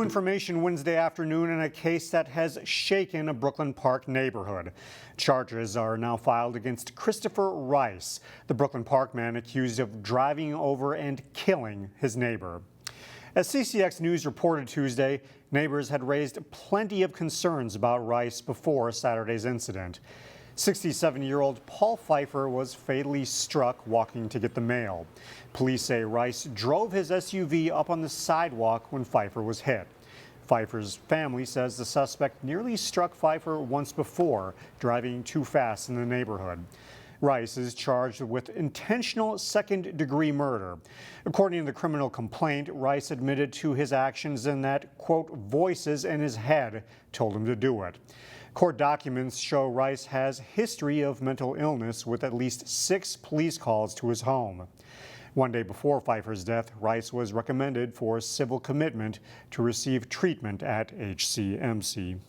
information Wednesday afternoon in a case that has shaken a Brooklyn Park neighborhood. Charges are now filed against Christopher Rice, the Brooklyn Park man accused of driving over and killing his neighbor. As CCX News reported Tuesday, neighbors had raised plenty of concerns about Rice before Saturday's incident. 67-year-old Paul Pfeiffer was fatally struck walking to get the mail. Police say Rice drove his SUV up on the sidewalk when Pfeiffer was hit. Pfeiffer's family says the suspect nearly struck Pfeiffer once before, driving too fast in the neighborhood. Rice is charged with intentional second-degree murder. According to the criminal complaint, Rice admitted to his actions and that, quote, voices in his head told him to do it. Court documents show Rice has history of mental illness with at least 6 police calls to his home. One day before Pfeiffer's death, Rice was recommended for civil commitment to receive treatment at HCMC.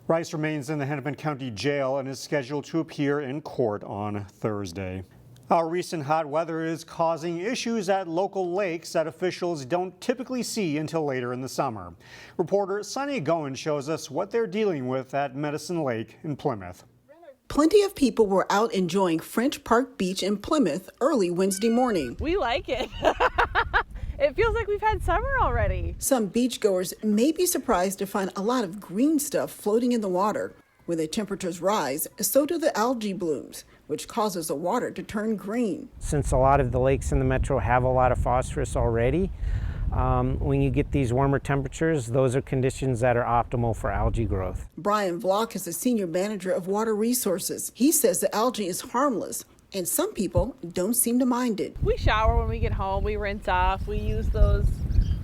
Rice remains in the Hennepin County Jail and is scheduled to appear in court on Thursday. Our recent hot weather is causing issues at local lakes that officials don't typically see until later in the summer. Reporter Sonia Goen shows us what they're dealing with at Medicine Lake in Plymouth. Plenty of people were out enjoying French Park Beach in Plymouth early Wednesday morning. We like it. It feels like we've had summer already. Some beachgoers may be surprised to find a lot of green stuff floating in the water. When the temperatures rise, so do the algae blooms, which causes the water to turn green. Since a lot of the lakes in the metro have a lot of phosphorus already, when you get these warmer temperatures, those are conditions that are optimal for algae growth. Brian Vlock is the senior manager of water resources. He says the algae is harmless, and some people don't seem to mind it. We shower when we get home, we rinse off, we use those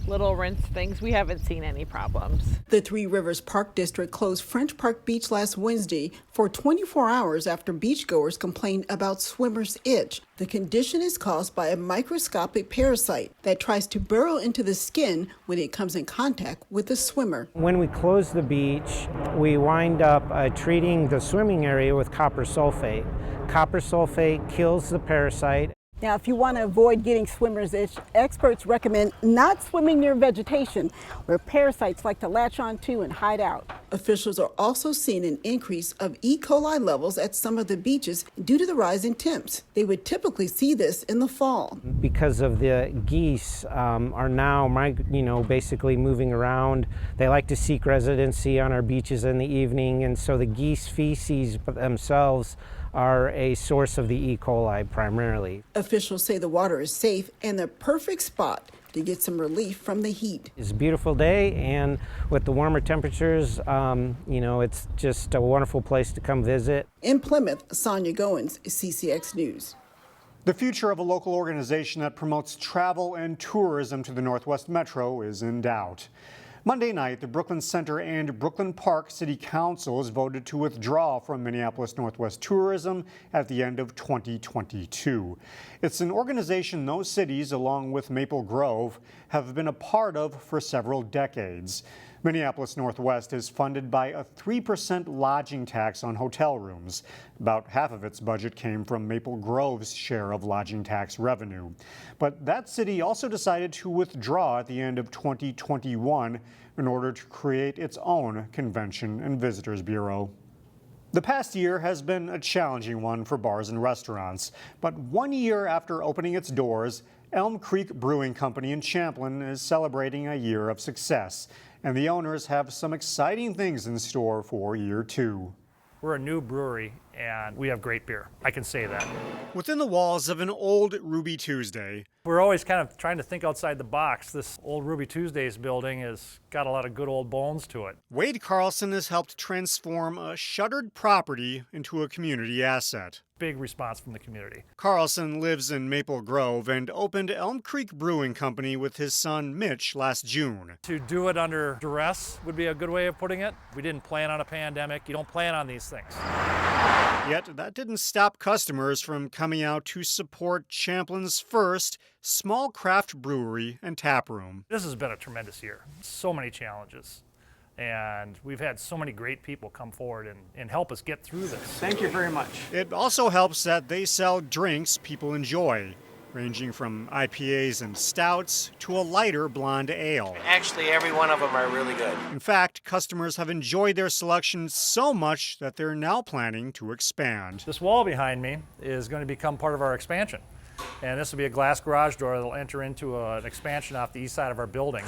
little rinse things. We haven't seen any problems. The Three Rivers Park District closed French Park Beach last Wednesday for 24 hours after beachgoers complained about swimmer's itch. The condition is caused by a microscopic parasite that tries to burrow into the skin when it comes in contact with the swimmer. When we close the beach, we wind up treating the swimming area with copper sulfate. Copper sulfate kills the parasite. Now, if you want to avoid getting swimmer's itch, experts recommend not swimming near vegetation where parasites like to latch onto and hide out. Officials are also seeing an increase of E. coli levels at some of the beaches due to the rise in temps. They would typically see this in the fall. Because of the geese are now, basically moving around. They like to seek residency on our beaches in the evening, and so the geese feces themselves are a source of the E. coli primarily. Officials say the water is safe and the perfect spot to get some relief from the heat. It's a beautiful day, and with the warmer temperatures, it's just a wonderful place to come visit. In Plymouth, Sonia Goins, CCX News. The future of a local organization that promotes travel and tourism to the Northwest Metro is in doubt. Monday night, the Brooklyn Center and Brooklyn Park City Councils voted to withdraw from Minneapolis Northwest Tourism at the end of 2022. It's an organization those cities, along with Maple Grove, have been a part of for several decades. Minneapolis Northwest is funded by a 3% lodging tax on hotel rooms. About half of its budget came from Maple Grove's share of lodging tax revenue. But that city also decided to withdraw at the end of 2021 in order to create its own Convention and Visitors Bureau. The past year has been a challenging one for bars and restaurants, but 1 year after opening its doors, Elm Creek Brewing Company in Champlin is celebrating a year of success, and the owners have some exciting things in store for year 2. We're a new brewery, and we have great beer. I can say that. Within the walls of an old Ruby Tuesday, We're always kind of trying to think outside the box. This old Ruby Tuesdays building has got a lot of good old bones to it. Wade Carlson has helped transform a shuttered property into a community asset. Big response from the community. Carlson lives in Maple Grove and opened Elm Creek Brewing Company with his son Mitch last June. To do it under duress would be a good way of putting it. We didn't plan on a pandemic. You don't plan on these things. Yet that didn't stop customers from coming out to support Champlin's first small craft brewery and tap room. This has been a tremendous year. So many challenges. And we've had so many great people come forward and help us get through this. Thank you very much. It also helps that they sell drinks people enjoy. ranging from IPAs and stouts to a lighter blonde ale. Actually, every one of them are really good. In fact, customers have enjoyed their selection so much that they're now planning to expand. This wall behind me is going to become part of our expansion. And this will be a glass garage door that will enter into an expansion off the east side of our building.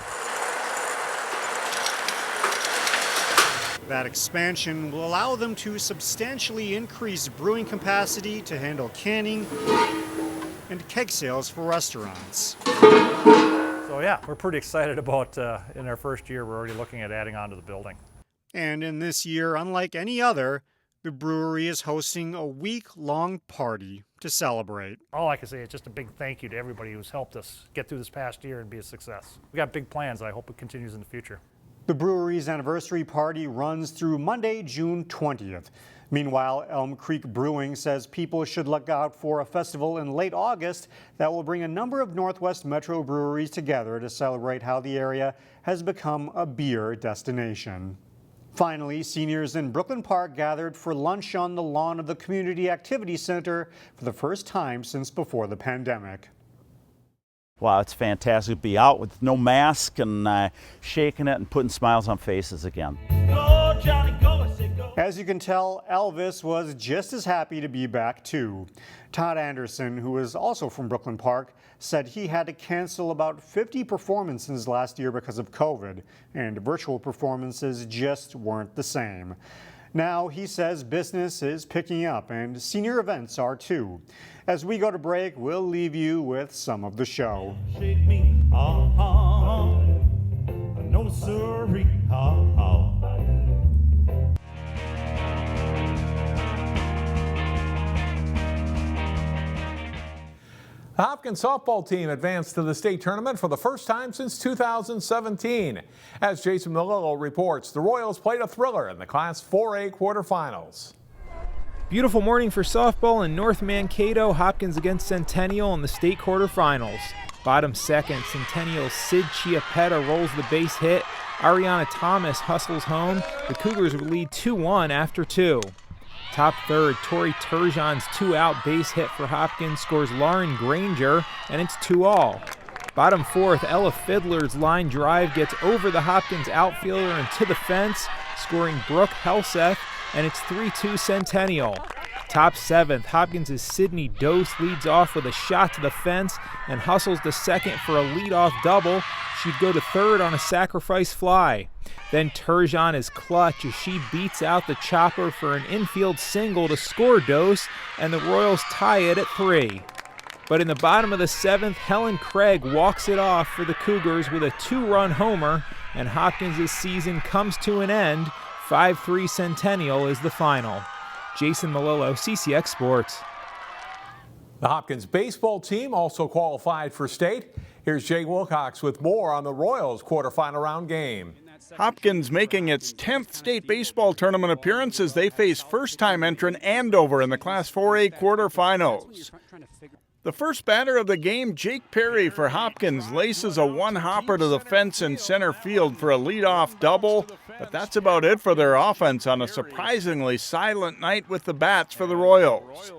That expansion will allow them to substantially increase brewing capacity to handle canning and keg sales for restaurants. So yeah, we're pretty excited about in our first year, we're already looking at adding on to the building. And in this year, unlike any other, the brewery is hosting a week-long party to celebrate. All I can say is just a big thank you to everybody who's helped us get through this past year and be a success. We got big plans. I hope it continues in the future. The brewery's anniversary party runs through Monday, June 20th. Meanwhile, Elm Creek Brewing says people should look out for a festival in late August that will bring a number of Northwest Metro breweries together to celebrate how the area has become a beer destination. Finally, seniors in Brooklyn Park gathered for lunch on the lawn of the Community Activity Center for the first time since before the pandemic. Wow, it's fantastic to be out with no mask and shaking it and putting smiles on faces again. Go, Johnny, go, I say go. As you can tell, Elvis was just as happy to be back too. Todd Anderson, who is also from Brooklyn Park, said he had to cancel about 50 performances last year because of COVID, and virtual performances just weren't the same. Now he says business is picking up and senior events are too. As we go to break, we'll leave you with some of the show. Shake me, no siree, The Hopkins Softball team advanced to the state tournament for the first time since 2017. As Jason Malillo reports, the Royals played a thriller in the Class 4A quarterfinals. Beautiful morning for softball in North Mankato. Hopkins against Centennial in the state quarterfinals. Bottom second, Centennial's Sid Chiappetta rolls the base hit. Ariana Thomas hustles home. The Cougars would lead 2-1 after 2. Top third, Tori Turgeon's 2-out base hit for Hopkins scores Lauren Granger, and it's 2-all. Bottom fourth, Ella Fiddler's line drive gets over the Hopkins outfielder and to the fence, scoring Brooke Helseth, and it's 3-2 Centennial. Top seventh, Hopkins' Sydney Dose leads off with a shot to the fence and hustles to second for a leadoff double. She'd go to third on a sacrifice fly. Then Turgeon is clutch as she beats out the chopper for an infield single to score Dose, and the Royals tie it at 3. But in the bottom of the seventh, Helen Craig walks it off for the Cougars with a 2-run homer, and Hopkins' season comes to an end. 5-3 Centennial is the final. Jason Malillo, CCX Sports. The Hopkins baseball team also qualified for state. Here's Jay Wilcox with more on the Royals quarterfinal round game. Hopkins making its 10th state baseball tournament appearance as they face first-time entrant Andover in the Class 4A quarterfinals. The first batter of the game, Jake Perry for Hopkins, laces a one-hopper to the fence in center field for a leadoff double, but that's about it for their offense on a surprisingly silent night with the bats for the Royals.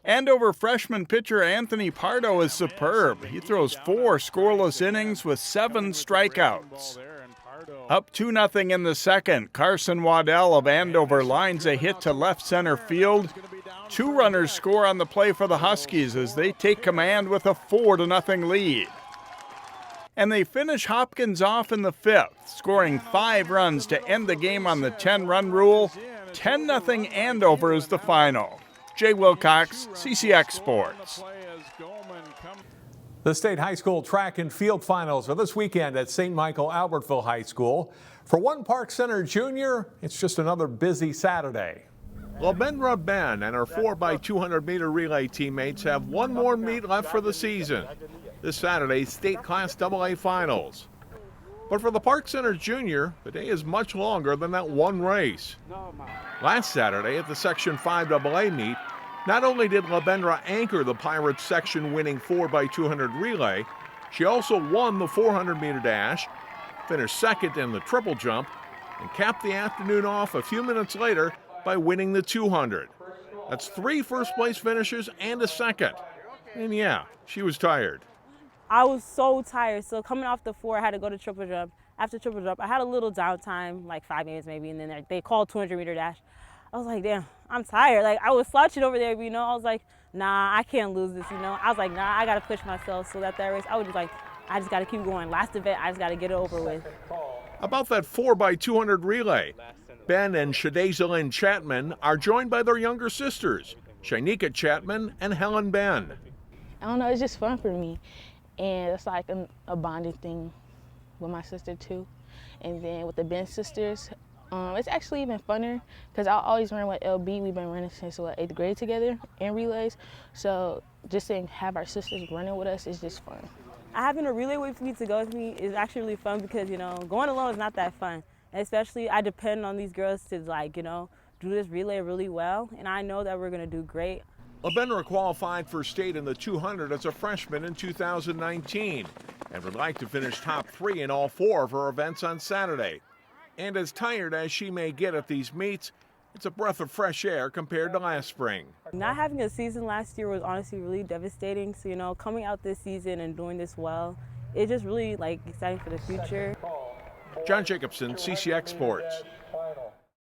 Andover freshman pitcher Anthony Pardo is superb. He throws 4 scoreless innings with 7 strikeouts. Up 2-0 in the second, Carson Waddell of Andover lines a hit to left center field. 2 runners score on the play for the Huskies as they take command with a 4-0 lead. And they finish Hopkins off in the 5th, scoring 5 runs to end the game on the 10-run rule. 10-0 Andover is the final. Jay Wilcox, CCX Sports. The state high school track and field finals are this weekend at St. Michael Albertville High School. For One Park Center Junior, it's just another busy Saturday. Laubenra Ben and her 4x200 meter relay teammates have one more meet left for the season. This Saturday, state Class AA finals. But for the Park Center Junior, the day is much longer than that one race. Last Saturday at the Section 5 AA meet, not only did Laubenra anchor the Pirates section winning 4x200 relay, she also won the 400 meter dash, finished second in the triple jump, and capped the afternoon off a few minutes later by winning the 200. That's 3 first place finishes and a second. And yeah, she was tired. I was so tired. So coming off the 4, I had to go to triple jump. After triple jump, I had a little downtime, like 5 minutes maybe, and then they called 200-meter dash. I was like, damn, I'm tired. Like, I was slouching over there, you know. I was like, nah, I can't lose this, you know. I was like, nah, I got to push myself. So that race, I was just like, I just got to keep going. Last event, I just got to get it over with. About that 4x200 relay, Ben and Shadazel Chapman are joined by their younger sisters, Shainika Chapman and Helen Ben. I don't know, it's just fun for me. And it's like a bonding thing with my sister too. And then with the Ben sisters, it's actually even funner because I always run with LB. We've been running since 8th grade together in relays. So just saying have our sisters running with us is just fun. Having a relay with me to go with me is actually really fun because, you know, going alone is not that fun. And especially I depend on these girls to, like, you know, do this relay really well. And I know that we're going to do great. Laubenra qualified for state in the 200 as a freshman in 2019 and would like to finish top 3 in all 4 of her events on Saturday. And as tired as she may get at these meets, it's a breath of fresh air compared to last spring. Not having a season last year was honestly really devastating. So, you know, coming out this season and doing this well, it's just really, like, exciting for the future. John Jacobson, CCX Sports.